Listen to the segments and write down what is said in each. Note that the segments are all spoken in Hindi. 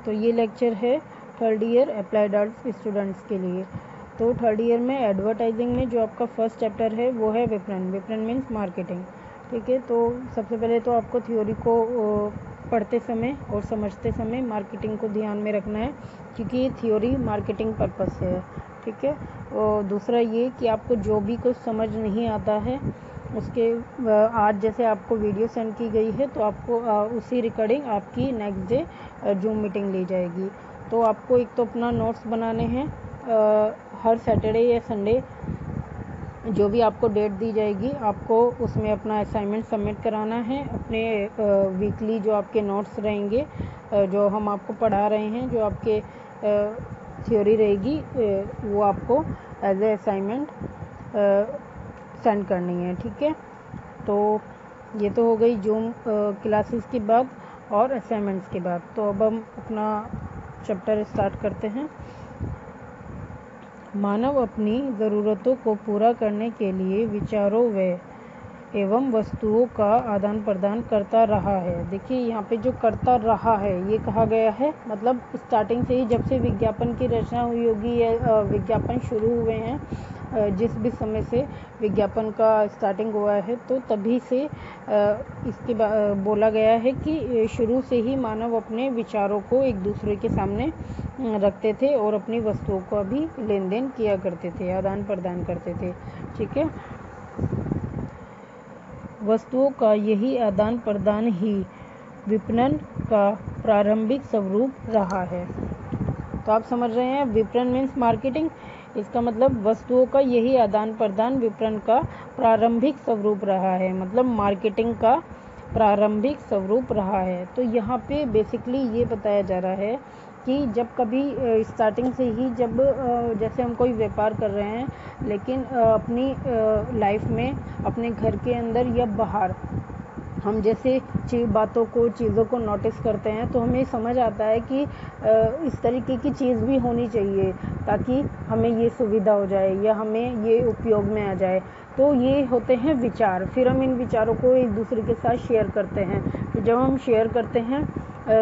तो ये लेक्चर है third year applied arts students के लिए। तो थर्ड ईयर में एडवर्टाइजिंग में जो आपका फर्स्ट चैप्टर है वो है विपणन। विपणन मीन्स मार्केटिंग, ठीक है। तो सबसे पहले तो आपको थ्योरी को पढ़ते समय और समझते समय मार्केटिंग को ध्यान में रखना है, क्योंकि ये थ्योरी मार्केटिंग पर्पस से है, ठीक है। और दूसरा ये कि आपको जो भी कुछ समझ नहीं आता है उसके आज जैसे आपको वीडियो सेंड की गई है तो आपको उसी रिकॉर्डिंग आपकी नेक्स्ट डे जूम मीटिंग ली जाएगी। तो आपको एक तो अपना नोट्स बनाने हैं हर सैटरडे या संडे जो भी आपको डेट दी जाएगी आपको उसमें अपना असाइनमेंट सबमिट कराना है। अपने वीकली जो आपके नोट्स रहेंगे, जो हम आपको पढ़ा रहे हैं, जो आपके थ्योरी रहेगी, वो आपको एज ए असाइनमेंट सेंड करनी है, ठीक है। तो ये तो हो गई जूम क्लासेस की बात और असाइनमेंट्स के बाद। तो अब हम अपना चैप्टर स्टार्ट करते हैं। मानव अपनी ज़रूरतों को पूरा करने के लिए विचारों एवं वस्तुओं का आदान प्रदान करता रहा है। देखिए यहाँ पे जो करता रहा है ये कहा गया है, मतलब स्टार्टिंग से ही जब से विज्ञापन की रचना हुई होगी या विज्ञापन शुरू हुए हैं, जिस भी समय से विज्ञापन का स्टार्टिंग हुआ है तो तभी से इसके बोला गया है कि शुरू से ही मानव अपने विचारों को एक दूसरे के सामने रखते थे और अपनी वस्तुओं का भी लेन देन किया करते थे, आदान प्रदान करते थे, ठीक है। वस्तुओं का यही आदान प्रदान ही विपणन का प्रारंभिक स्वरूप रहा है। तो आप समझ रहे हैं विपणन मीन्स मार्केटिंग, इसका मतलब वस्तुओं का यही आदान प्रदान विपणन का प्रारंभिक स्वरूप रहा है, मतलब मार्केटिंग का प्रारंभिक स्वरूप रहा है। तो यहाँ पे बेसिकली ये बताया जा रहा है कि जब कभी स्टार्टिंग से ही जब जैसे हम कोई व्यापार कर रहे हैं लेकिन अपनी लाइफ में अपने घर के अंदर या बाहर हम जैसे बातों को चीज़ों को नोटिस करते हैं तो हमें समझ आता है कि इस तरीके की चीज़ भी होनी चाहिए ताकि हमें ये सुविधा हो जाए या हमें ये उपयोग में आ जाए। तो ये होते हैं विचार, फिर हम इन विचारों को एक दूसरे के साथ शेयर करते हैं। तो जब हम शेयर करते हैं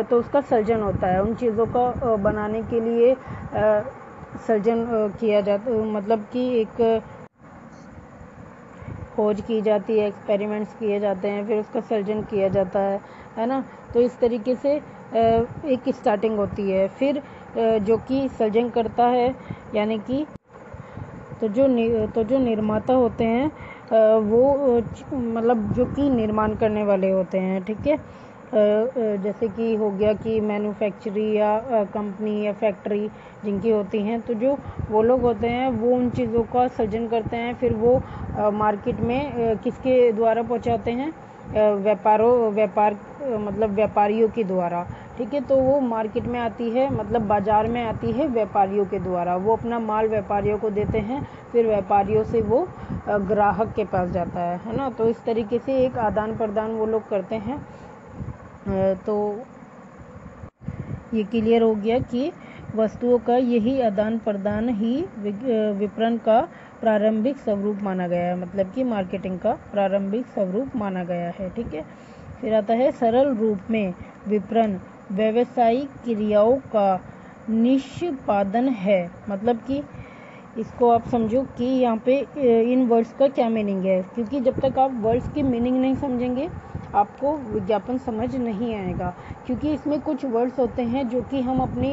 तो उसका सर्जन होता है, उन चीज़ों का बनाने के लिए सर्जन किया जाता, मतलब कि एक खोज की जाती है, एक्सपेरिमेंट्स किए जाते हैं, फिर उसका सर्जन किया जाता है ना। तो इस तरीके से एक स्टार्टिंग होती है। फिर जो कि सर्जन करता है यानी कि तो जो निर्माता होते हैं वो मतलब जो कि निर्माण करने वाले होते हैं, ठीक है। जैसे कि हो गया कि मैन्युफैक्चरी या कंपनी या फैक्ट्री जिनकी होती हैं, तो जो वो लोग होते हैं वो उन चीज़ों का सर्जन करते हैं, फिर वो मार्केट में किसके द्वारा पहुंचाते हैं, व्यापार मतलब व्यापारियों के द्वारा, ठीक है। तो वो मार्केट में आती है, मतलब बाज़ार में आती है व्यापारियों के द्वारा, वो अपना माल व्यापारियों को देते हैं, फिर व्यापारियों से वो ग्राहक के पास जाता है ना। तो इस तरीके से एक आदान प्रदान वो लोग करते हैं। तो ये क्लियर हो गया कि वस्तुओं का यही आदान प्रदान ही विपणन का प्रारंभिक स्वरूप माना गया है, मतलब कि मार्केटिंग का प्रारंभिक स्वरूप माना गया है, ठीक है। फिर आता है सरल रूप में विपणन व्यावसायिक क्रियाओं का निष्पादन है। मतलब कि इसको आप समझो कि यहाँ पे इन वर्ड्स का क्या मीनिंग है, क्योंकि जब तक आप वर्ड्स की मीनिंग नहीं समझेंगे आपको विज्ञापन समझ नहीं आएगा। क्योंकि इसमें कुछ वर्ड्स होते हैं जो कि हम अपनी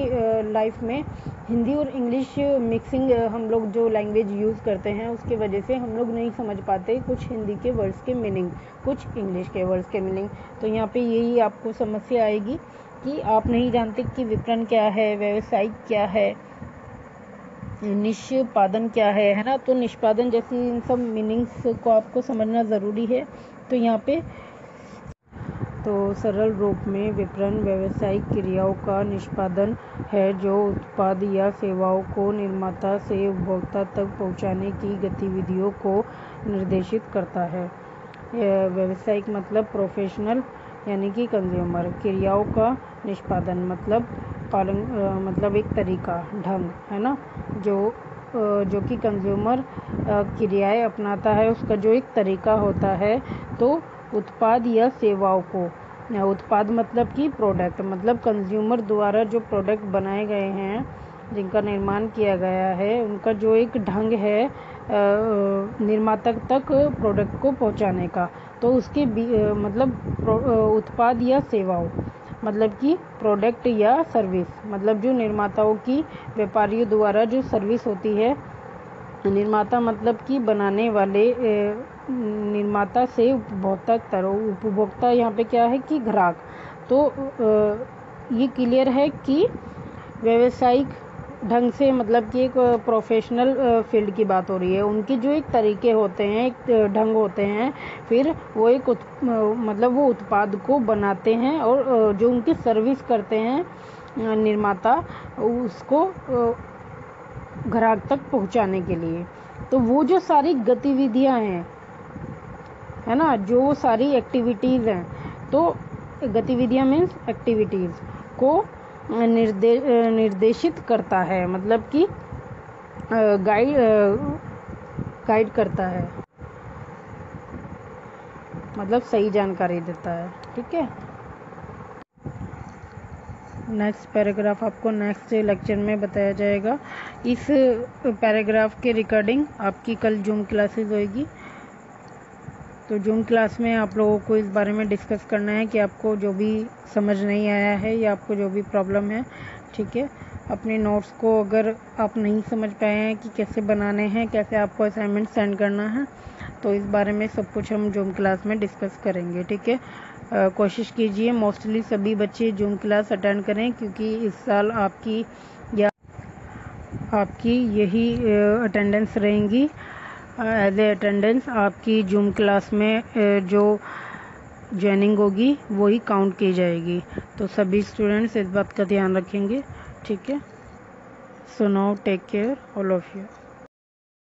लाइफ में हिंदी और इंग्लिश मिक्सिंग हम लोग जो लैंग्वेज यूज़ करते हैं उसके वजह से हम लोग नहीं समझ पाते कुछ हिंदी के वर्ड्स के मीनिंग, कुछ इंग्लिश के वर्ड्स के मीनिंग। तो यहाँ पे यही आपको समस्या आएगी कि आप नहीं जानते कि विपणन क्या है, व्यवसायिक क्या है, निष्पादन क्या है ना। तो निष्पादन जैसी इन सब मीनिंग्स को आपको समझना ज़रूरी है। तो यहाँ पे तो सरल रूप में विपणन व्यावसायिक क्रियाओं का निष्पादन है जो उत्पाद या सेवाओं को निर्माता से उपभोक्ता तक पहुंचाने की गतिविधियों को निर्देशित करता है। व्यावसायिक मतलब प्रोफेशनल यानी कि कंज्यूमर, क्रियाओं का निष्पादन मतलब पालन, मतलब एक तरीका, ढंग, है ना, जो कि कंज्यूमर क्रियाएं अपनाता है, उसका जो एक तरीका होता है। तो उत्पाद या सेवाओं को उत्पाद मतलब कि प्रोडक्ट, मतलब कंज्यूमर द्वारा जो प्रोडक्ट बनाए गए हैं, जिनका निर्माण किया गया है, उनका जो एक ढंग है निर्माता तक प्रोडक्ट को पहुंचाने का। तो उसके मतलब उत्पाद या सेवाओं, मतलब कि प्रोडक्ट या सर्विस, मतलब जो निर्माताओं की व्यापारियों द्वारा जो सर्विस होती है। निर्माता मतलब कि बनाने वाले, निर्माता से उपभोक्ता तक, उपभोक्ता यहाँ पे क्या है कि ग्राहक। तो ये क्लियर है कि व्यावसायिक ढंग से, मतलब कि एक प्रोफेशनल फील्ड की बात हो रही है। उनके जो एक तरीके होते हैं, एक ढंग होते हैं, फिर वो एक मतलब वो उत्पाद को बनाते हैं और जो उनकी सर्विस करते हैं निर्माता, उसको ग्राहक तक पहुंचाने के लिए। तो वो जो सारी गतिविधियां हैं, है ना, जो सारी एक्टिविटीज़ हैं, तो गतिविधियां मीन्स एक्टिविटीज़ को निर्देशित करता है, मतलब कि गाइड करता है, मतलब सही जानकारी देता है। ठीक है, नेक्स्ट पैराग्राफ आपको नेक्स्ट लेक्चर में बताया जाएगा। इस पैराग्राफ के रिकॉर्डिंग आपकी कल जूम क्लासेस होएगी। तो जूम क्लास में आप लोगों को इस बारे में डिस्कस करना है कि आपको जो भी समझ नहीं आया है या आपको जो भी प्रॉब्लम है, ठीक है, अपने नोट्स को अगर आप नहीं समझ पाए हैं कि कैसे बनाने हैं, कैसे आपको असाइनमेंट सेंड करना है, तो इस बारे में सब कुछ हम जूम क्लास में डिस्कस करेंगे। ठीक है, कोशिश कीजिए मोस्टली सभी बच्चे जूम क्लास अटेंड करें, क्योंकि इस साल आपकी यही अटेंडेंस रहेंगी। एज ए अटेंडेंस आपकी जूम क्लास में जो ज्वाइनिंग होगी वही काउंट की जाएगी। तो सभी स्टूडेंट्स इस बात का ध्यान रखेंगे। ठीक है, so now take care all of you.